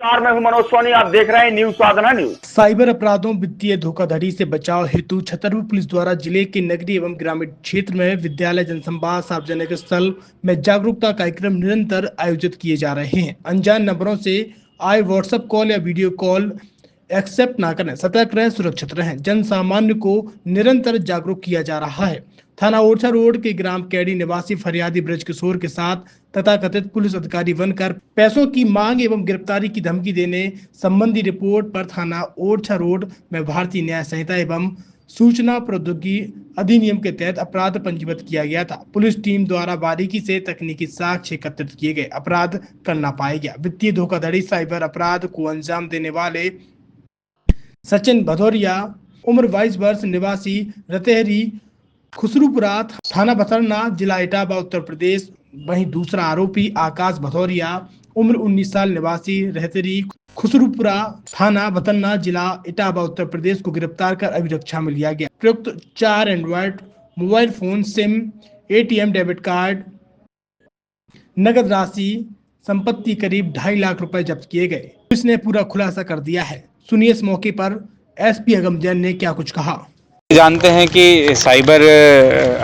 मैं हूं मनोज सोनी, आप देख रहे हैं न्यूज साधना न्यूज। साइबर अपराधों, वित्तीय धोखाधड़ी से बचाव हेतु छतरपुर पुलिस द्वारा जिले के नगरीय एवं ग्रामीण क्षेत्र में विद्यालय, जनसंवाद, सार्वजनिक स्थल में जागरूकता कार्यक्रम निरंतर आयोजित किए जा रहे हैं। अनजान नंबरों से आए व्हाट्सएप कॉल या वीडियो कॉल एक्सेप्ट न करें, सतर्क रहें, सुरक्षित रहें। जन सामान्य को निरंतर जागरूक किया जा रहा है। थाना ओरछा रोड के ग्राम कैडी निवासी फरियादी ब्रज किशोर के साथ तथाकथित पुलिस अधिकारी बनकर पैसों की मांग एवं गिरफ्तारी की धमकी देने संबंधी रिपोर्ट पर थाना ओरछा रोड में भारतीय न्याय संहिता एवं सूचना प्रौद्योगिकी अधिनियम के तहत अपराध पंजीबद्ध किया गया था। पुलिस टीम द्वारा बारीकी से तकनीकी साक्ष्य एकत्रित किए गए, अपराध करना पाया गया। वित्तीय धोखाधड़ी, साइबर अपराध को अंजाम देने वाले सचिन भदौरिया, उम्र 22 वर्ष, निवासी रतेहरी, खुसरूपुरा, थाना बसरना, जिला इटावा, उत्तर प्रदेश। वहीं दूसरा आरोपी आकाश भदौरिया, उम्र 19 साल, निवासी रहतरी, खुसरूपुरा, थाना बसरना, जिला इटावा, उत्तर प्रदेश को गिरफ्तार कर अभिरक्षा में लिया गया। प्रयुक्त 4 Android mobile phone, SIM, ATM, debit card, नगद राशि, संपत्ति करीब 2.5 लाख रुपए जब्त किए गए। पुलिस ने पूरा खुलासा कर दिया है। सुनिए इस मौके पर SP अगम जैन ने क्या कुछ कहा। जानते हैं कि साइबर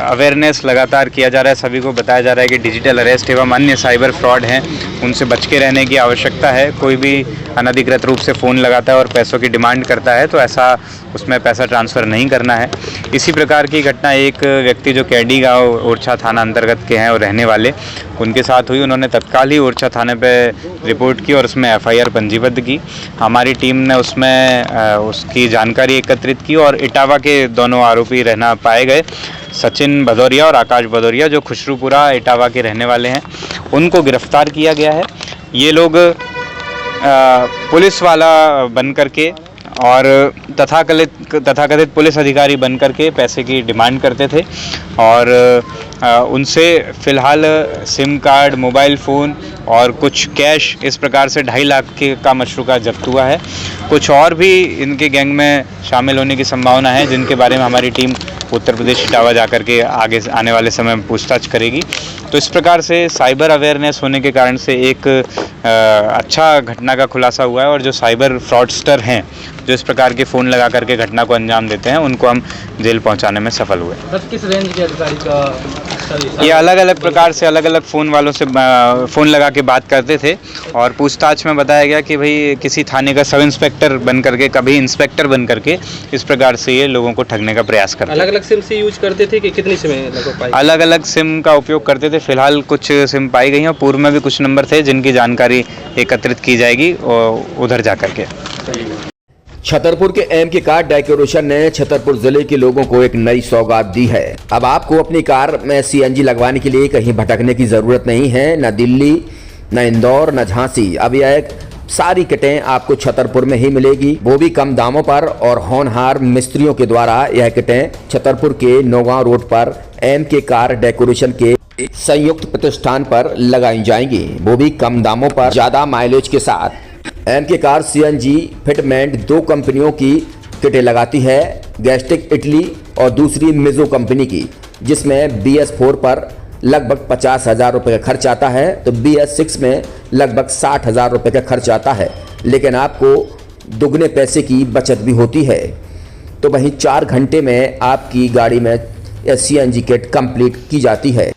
अवेयरनेस लगातार किया जा रहा है, सभी को बताया जा रहा है कि डिजिटल अरेस्ट एवं अन्य साइबर फ्रॉड हैं, उनसे बच के रहने की आवश्यकता है। कोई भी अनधिकृत रूप से फ़ोन लगाता है और पैसों की डिमांड करता है तो ऐसा उसमें पैसा ट्रांसफ़र नहीं करना है। इसी प्रकार की घटना एक व्यक्ति जो कैडी गाँव ओरछा थाना अंतर्गत के हैं और रहने वाले, उनके साथ हुई। उन्होंने तत्काल ही ओरछा थाने पे रिपोर्ट की और उसमें FIR पंजीबद्ध की। हमारी टीम ने उसमें उसकी जानकारी एकत्रित की और इटावा के दोनों आरोपी रहना पाए गए, सचिन भदौरिया और आकाश भदौरिया, जो खुसरूपुरा इटावा के रहने वाले हैं, उनको गिरफ्तार किया गया है। ये लोग पुलिस वाला बन करके और तथाकथित पुलिस अधिकारी बन करके पैसे की डिमांड करते थे और उनसे फ़िलहाल सिम कार्ड, मोबाइल फ़ोन और कुछ कैश, इस प्रकार से 2.5 लाख का मशरूका जब्त हुआ है। कुछ और भी इनके गैंग में शामिल होने की संभावना है, जिनके बारे में हमारी टीम उत्तर प्रदेश इटावा जाकर के आगे आने वाले समय में पूछताछ करेगी। तो इस प्रकार से साइबर अवेयरनेस होने के कारण से एक अच्छा घटना का खुलासा हुआ है और जो साइबर फ्रॉडस्टर हैं, जो इस प्रकार के फ़ोन लगा करके घटना को अंजाम देते हैं, उनको हम जेल पहुंचाने में सफल हुए। बस किस रेंज के अधिकारी का ये अलग अलग प्रकार से अलग अलग फ़ोन वालों से फ़ोन लगा के बात करते थे और पूछताछ में बताया गया कि भाई किसी थाने का सब इंस्पेक्टर बन करके, कभी इंस्पेक्टर बन करके इस प्रकार से ये लोगों को ठगने का प्रयास करते। अलग अलग सिम से यूज करते थे कि कितनी सिम लगभग पाई? अलग अलग सिम का उपयोग करते थे। फिलहाल कुछ सिम पाई गई हैं, पूर्व में भी कुछ नंबर थे जिनकी जानकारी एकत्रित की जाएगी और उधर जा करके। छतरपुर के MK कार डेकोरेशन ने छतरपुर जिले के लोगों को एक नई सौगात दी है। अब आपको अपनी कार में CNG लगवाने के लिए कहीं भटकने की जरूरत नहीं है, न दिल्ली, न इंदौर, न झांसी। अब यह सारी किटें आपको छतरपुर में ही मिलेगी, वो भी कम दामों पर। और होनहार मिस्त्रियों के द्वारा यह किटें छतरपुर के नौगांव रोड पर MK कार डेकोरेशन के संयुक्त प्रतिष्ठान पर लगाई जाएंगी, वो भी कम दामों पर, ज्यादा माइलेज के साथ। MK कार CNG फिटमेंट 2 कंपनियों की किटें लगाती है, गैस्ट्रिक इटली और दूसरी मिजो कंपनी की, जिसमें BS4 पर लगभग 50,000 रुपये का खर्च आता है, तो BS6 में लगभग 60,000 रुपये का खर्च आता है। लेकिन आपको दुगने पैसे की बचत भी होती है। तो वहीं 4 घंटे में आपकी गाड़ी में CNG किट कंप्लीट की जाती है।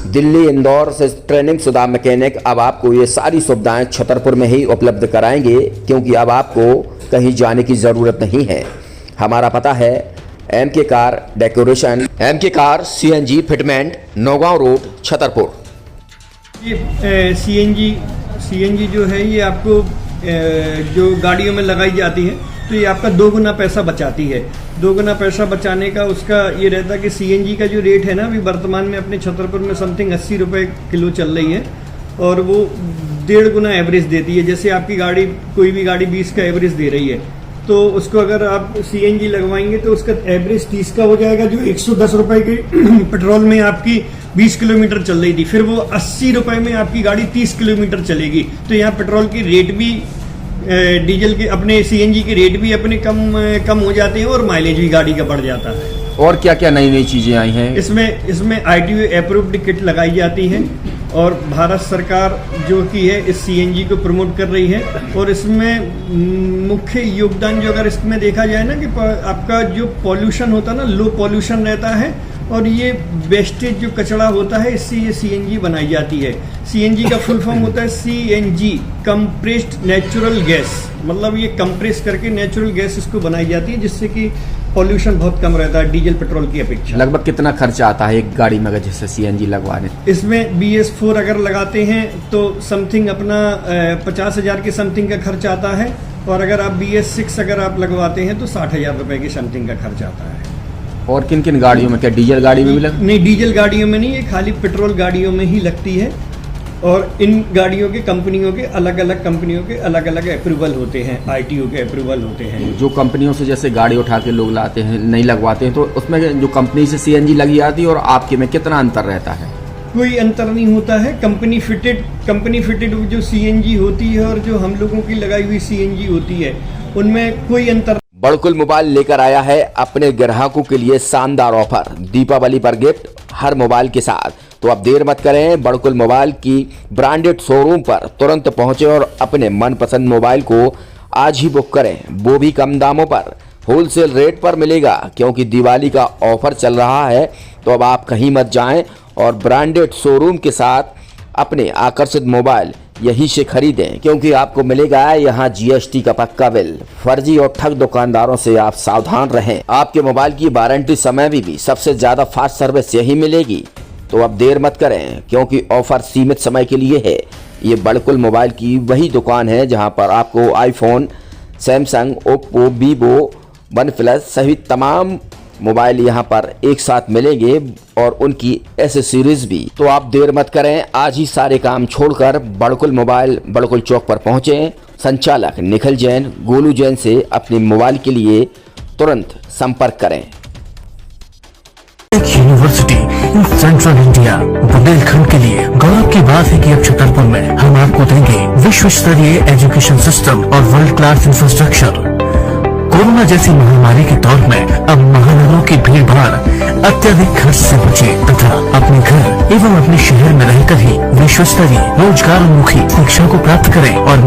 दिल्ली, इंदौर से ट्रेनिंग शुदा मैकेनिक अब आपको ये सारी सुविधाएं छतरपुर में ही उपलब्ध कराएंगे, क्योंकि अब आपको कहीं जाने की ज़रूरत नहीं है। हमारा पता है MK car decoration, MK car CNG fitment, Naugaon road, Chhatarpur. ये CNG जो है ये आपको जो गाड़ियों में लगाई जाती है तो ये आपका 2 गुना पैसा बचाती है। 2 गुना पैसा बचाने का उसका ये रहता है कि CNG का जो रेट है ना, अभी वर्तमान में अपने छतरपुर में समथिंग 80 रुपये किलो चल रही है और वो 1.5 गुना एवरेज देती है। जैसे आपकी गाड़ी, कोई भी गाड़ी 20 का एवरेज दे रही है, तो उसको अगर आप CNG लगवाएंगे तो उसका एवरेज 30 का हो जाएगा, जो 110 रुपये के पेट्रोल में आपकी 20 किलोमीटर चल रही थी, फिर वो 80 रुपये में आपकी गाड़ी 30 किलोमीटर चलेगी। तो यहाँ पेट्रोल की रेट भी, डीजल के, अपने CNG के रेट भी अपने कम हो जाते हैं और माइलेज भी गाड़ी का बढ़ जाता है। और क्या क्या नई नई चीजें आई हैं? इसमें ITO अप्रूव्ड किट लगाई जाती है और भारत सरकार जो कि है इस सीएनजी को प्रमोट कर रही है। और इसमें मुख्य योगदान जो अगर इसमें देखा जाए ना कि आपका जो पॉल्यूशन होता है ना, लो पॉल्यूशन रहता है और ये वेस्टेज जो कचरा होता है इससे ये सीएनजी बनाई जाती है। सीएनजी का फुल फॉर्म होता है सीएनजी, कंप्रेस्ड नेचुरल गैस, मतलब ये कंप्रेस करके नेचुरल गैस इसको बनाई जाती है जिससे कि पॉल्यूशन बहुत कम रहता है डीजल पेट्रोल की अपेक्षा। लगभग कितना खर्चा आता है एक गाड़ी में अगर जैसे सीएनजी लगवाने? इसमें BS4 अगर लगाते हैं तो समथिंग अपना 50,000 के समथिंग का खर्च आता है और अगर आप BS6 अगर आप लगवाते हैं तो 60,000 रुपए के समथिंग का खर्च आता है। और किन किन गाड़ियों में, क्या डीजल गाड़ी में भी लगती? नहीं, डीजल गाड़ियों में नहीं, ये खाली पेट्रोल गाड़ियों में ही लगती है। और इन गाड़ियों के कंपनियों के अलग अलग कंपनियों के अलग अलग अप्रूवल होते हैं, ITO के अप्रूवल होते हैं। जो कंपनियों से जैसे गाड़ी उठा के लोग लाते हैं, नहीं लगवाते हैं, तो उसमें जो कंपनी से सीएनजी लगी आती है और आपके में कितना अंतर रहता है? कोई अंतर नहीं होता है। कंपनी फिटेड जो सीएनजी होती है और जो हम लोगों की लगाई हुई सीएनजी होती है उनमें कोई अंतर। बड़कुल मोबाइल लेकर आया है अपने ग्राहकों के लिए शानदार ऑफर, दीपावली पर गिफ्ट हर मोबाइल के साथ। तो अब देर मत करें, बड़कुल मोबाइल की ब्रांडेड शोरूम पर तुरंत पहुंचे और अपने मनपसंद मोबाइल को आज ही बुक करें, वो भी कम दामों पर, होलसेल रेट पर मिलेगा। क्योंकि दिवाली का ऑफर चल रहा है तो अब आप कहीं मत जाएं और ब्रांडेड शोरूम के साथ अपने आकर्षित मोबाइल यहीं से खरीदें, क्योंकि आपको मिलेगा यहाँ GST का पक्का बिल। फर्जी और ठग दुकानदारों से आप सावधान रहें। आपके मोबाइल की वारंटी समय में भी सबसे ज्यादा फास्ट सर्विस यही मिलेगी। तो अब देर मत करें, क्योंकि ऑफर सीमित समय के लिए है। ये बड़कुल मोबाइल की वही दुकान है जहां पर आपको iPhone, Samsung, Oppo, Vivo, OnePlus सहित तमाम मोबाइल यहां पर एक साथ मिलेंगे और उनकी एसेसरीज भी। तो आप देर मत करें, आज ही सारे काम छोड़कर बड़कुल मोबाइल बड़कुल चौक पर पहुंचें। संचालक निखिल जैन, गोलू जैन से अपने मोबाइल के लिए तुरंत संपर्क करें। University in central India Bundelkhand के लिए गौरव की बात है कि अब छतरपुर में हम आपको देंगे विश्व स्तरीय एजुकेशन सिस्टम और वर्ल्ड क्लास इंफ्रास्ट्रक्चर। कोरोना जैसी महामारी के दौर में अब महानगरों की भीड़ भाड़ अत्यधिक खर्च से बचे तथा अपने घर एवं अपने शहर में रहकर ही विश्व स्तरीय रोजगार उन्मुखी शिक्षा को प्राप्त करें और